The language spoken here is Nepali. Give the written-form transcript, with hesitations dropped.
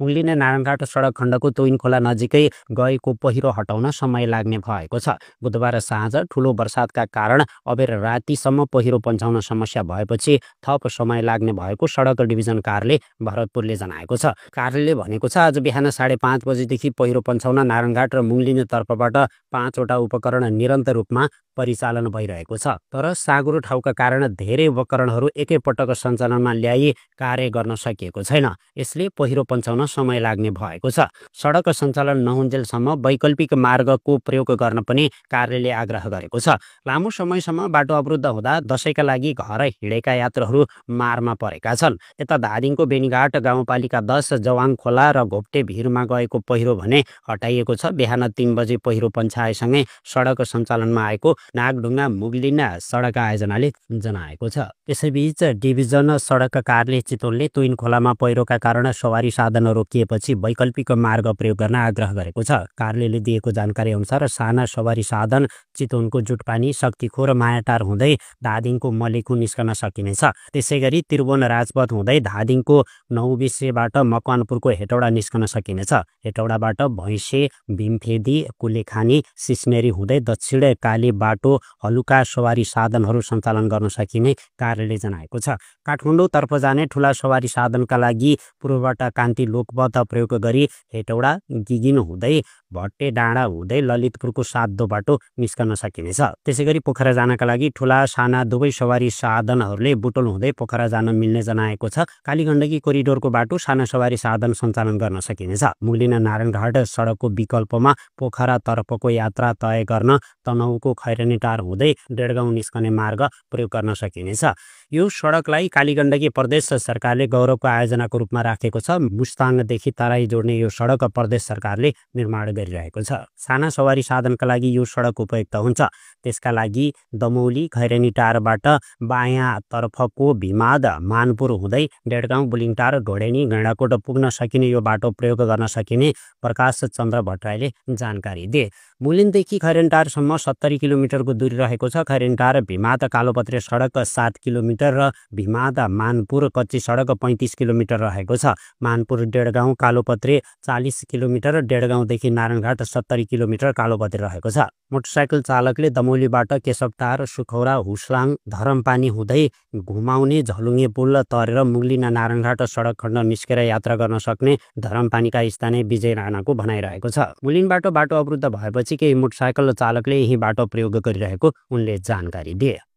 उनले नारायणघाट सडक खण्डको तोइन खोला नजिकै गएको पहिरो हटाउन समय लाग्ने भएको छ। बुधबार साँझ ठुलो वर्षातका कारण अबेर रातिसम्म पहिरो पन्छाउन समस्या भएपछि थप समय लाग्ने भएको सडक डिभिजन कार्यालय भरतपुरले जनाएको छ। कार्यालयले भनेको छ आज बिहान 5:30 बजेदेखि पहिरो पन्छाउन नारायणघाट र मुङ्लिने तर्फबाट 5वटा उपकरण निरन्तर रूपमा परिचालन भइरहेको छ। तर साँघुरो ठाउँका कारण धेरै उपकरणहरू एकैपटक सञ्चालनमा ल्याई कार्य गर्न सकिएको छैन। यसले पहिरो पन्छाउन समय लाग्ने भएको छ। सडक सञ्चालन नहुन्जेलसम्म वैकल्पिक मार्गको प्रयोग गर्न पनि कार्यालयले आग्रह गरेको छ। लामो समयसम्म बाटो अवरुद्ध हुँदा दशैंका लागि घर हिँडेका यात्रुहरू मारमा परेका छन्। यता धादिङको बेनीघाट गाउँपालिका 10 जवाङ खोला र घोप्टे भिरमा गएको पहिरो भने हटाइएको छ। बिहान 3 बजे पहिरो पन्छाएसँगै सडक सञ्चालनमा आएको नागढुङ्गा मुगलिना सडक आयोजनाले जनाएको छ। यसैबीच डिभिजन सडक कार्यालय चितवनले तोइन खोलामा पहिरोका कारण सवारी साधन रोकिएपछि वैकल्पिक मार्ग प्रयोग गर्न आग्रह गरेको छ। कार्यालयले दिएको जानकारी अनुसार साना सवारी साधन चितवनको जुटपानी शक्तिखोर मायाटार हुँदै धादिङको मलेखु निस्कन सकिनेछ। त्यसैगरी त्रिभुवन राजपथ हुँदै धादिङको नौबिसेबाट मकवानपुरको हेटौडा निस्कन सकिनेछ। हेटौडाबाट भैँसे भीमफेदी कुलेखानी सिस्नेरी हुँदै दक्षिण काली बाटो हलुका सवारी साधनहरू सञ्चालन गर्न सकिने कार्यालयले जनाएको छ। काठमाडौँतर्फ जाने ठुला सवारी साधनका लागि पूर्वबाट कान्ति लोकपथ प्रयोग गरी हेटौडा गिगिन हुँदै भट्टे डाँडा हुँदै ललितपुरको सातो बाटो निस्कन सकिनेछ। त्यसैगरी पोखरा जानका लागि ठुला साना दुवै सवारी साधनहरूले बुटोल हुँदै पोखरा जान मिल्ने जनाएको छ। कालीगण्डकी कोरिडोरको बाटो साना सवारी साधन सञ्चालन गर्न सकिनेछ। मुगलिना नारायणघाट सडकको विकल्पमा पोखरातर्फको यात्रा तय गर्न तनहुको खैरनीटार हुँदै डेढगाउँ निस्कने मार्ग प्रयोग गर्न सकिनेछ। यो सडकलाई कालीगण्डकी प्रदेश सरकारले गौरवको आयोजनाको रूपमा राखेको छ। मुस्ताङदेखि तराई जोड्ने यो सडक प्रदेश सरकारले निर्माण गरिरहेको छ। साना सवारी साधनका लागि यो सडक उपयुक्त हुन्छ। त्यसका लागि दमौली खैरनीटारबाट बायाँतर्फको भिमाद मानपुर हुँदै डेढगाउँ बुलिङटार ढोडेनी गैँडाकोट पुग्न सकिने यो बाटो प्रयोग गर्न सकिने प्रकाश चन्द्र भट्टराईले जानकारी दिए। मुलिनदेखि खैरनीटारसम्म 70 किलोमिटरको दूरी रहेको छ। खैरनीटार भिमाद कालोपत्रे सडक 7 किलोमिटर र भिमाद मानपुर कच्ची सडक 35 किलोमिटर रहेको छ। मानपुर डेढगाउँ कालोपत्रे 40 किलोमिटर, डेढगाउँदेखि नारायणघाट 70 किलोमिटर कालोपत्रे रहेको छ। मोटरसाइकल चालकले दमौलीबाट केशवटार सुखौरा हुस्लाङ धरमपानी हुँदै घुमाउने झलुङ्गे पुल तरेर मुगलिना नारायणघाट सडक खण्ड निस्केर यात्रा गर्न सक्ने धरमपानीका स्थानीय विजय राणाको भनाइरहेको छ। मुलिनबाट बाटो अवरुद्ध भएपछि केही मोटरसाइकल चालकले यही बाटो प्रयोग गरिरहेको उनले जानकारी दिए।